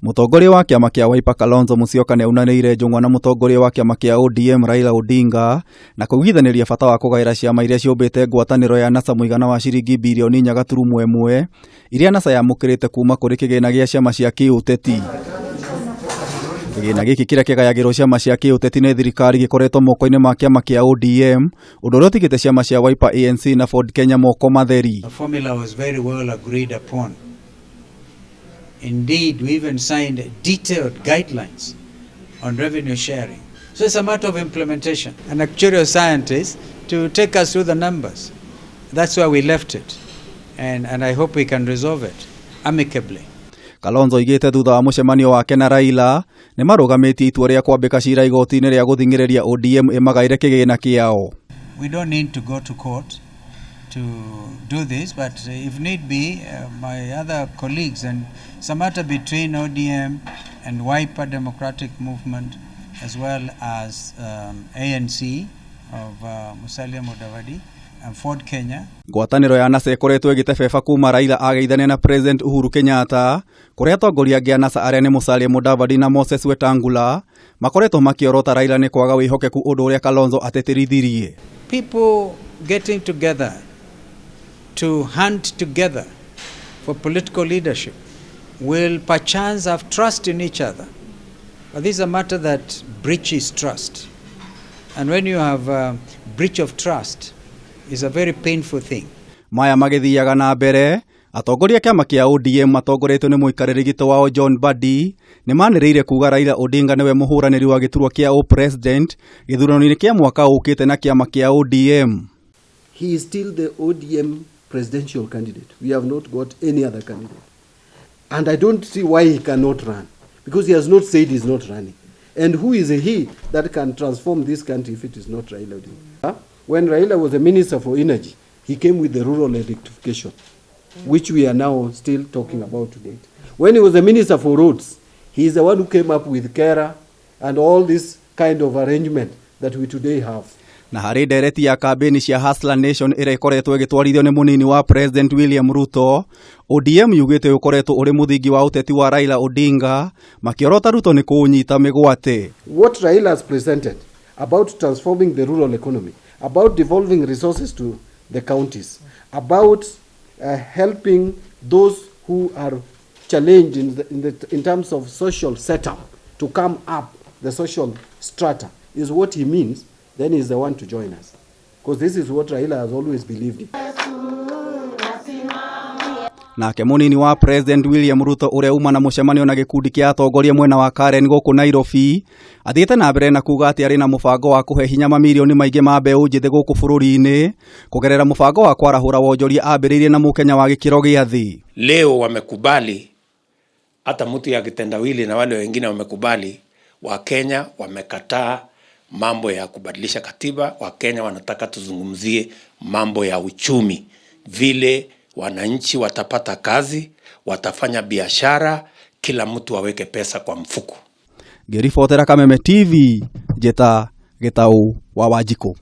Mutongoria wa kiama kia WIPER Kalonzo Musyoka ne unanire njung'wa na mutongoria wa kiama kia ODM Raila Odinga na kugithaniria bata wa kugaira ciama iria ciumbite ngwataniro ya NASA muigana wa ciringi mbirioni 4.1 iria NASA yamukirite kuuma kuri kigiina gia ciama cia kiuteti. Kigiina giki kiria kigayagirwo ciama cia kiuteti ni thirikari gikoretwo moko-ini ma kiama kia ODM undu uria utigite ciama cia WIPER ANC na Ford Kenya moko matheri. The formula was very well agreed upon. Indeed, we even signed detailed guidelines on revenue sharing. So it's a matter of implementation. An actuarial scientist to take us through the numbers. That's why we left it. And I hope we can resolve it amicably. Kalonzo igite thutha wa mucemanio wake na Raila ni marugamitie itua ria kwambika cira igoti-ini ria guthingiriria ODM imagaire kigiina kiao. We don't need to go to court to do this, but if need be, my other colleagues, and it's a matter between ODM and WIPER Democratic Movement, as well as ANC of Musalia Mudavadi and Ford Kenya. Ngwataniro ya NASA ikoretwo igitebeba kuuma Raila ageithania na President Uhuru Kenyatta, kuria atongoria a NASA aria ni Musalia Mudavadi na Moses Wetangula makoretwo makiorota Raila ni kwaga wihokeku undu uria Kalonzo atetirithirie. People getting together to hunt together for political leadership will perchance have trust in each other. But this is a matter that breaches trust. And when you have a breach of trust, it's a very painful thing. Maya magithiaga na mbere, atongoria kiama kia ODM matongoretwo ni muikariri gito wao John Mbadi ni maniriire kuuga Raila Odinga niwe muhuraniri wa giturwa kia president githurano-ini kia mwaka ukite na kiama kia ODM. He is still the ODM presidential candidate. We have not got any other candidate. And I don't see why he cannot run. Because he has not said he's not running. And who is he that can transform this country if it is not Raila Odinga? When Raila was the Minister for Energy, he came with the rural electrification, which we are now still talking about today. When he was the Minister for Roads, he is the one who came up with KERA and all this kind of arrangement that we today have. Na hari ndereti ya kambeni cia Hustler Nation ira ikoretwo igitwarithio ni munini wa President William Ruto, ODM yugite ukoretwo uri muthingi wa uteti wa Raila Odinga makiorota Ruto ni kuunyita migwate. What Raila has presented about transforming the rural economy, about devolving resources to the counties, about helping those who are challenged in terms of social setup to come up the social strata is what he means. Then he's the one to join us. Because this is what Raila has always believed in. Nake munini wa President William Ruto uria uma na mucemanio na gikundi kia atongoria mwena wa Karen guku Nairobi athiite na mbere na kuga ati ari na mubango wa kuhe hinya mamilioni maingi ma mbeu njithi guku bururi-ini kugerera mubango wa kwarahura wonjoria ambiririe na mukenya wa gikiro gia thi. Leo wamekubali, hata mtu ya kitendawili na wale wengine wamekubali, wa Kenya wamekataa mambo ya kubadilisha katiba. Wa Kenya wanataka tuzungumzie mambo ya uchumi, vile wananchi watapata kazi, watafanya biashara, kila mtu aweke pesa kwa mfuko. Gerifotera Kameme TV, Jeta Getau wa Wajiko.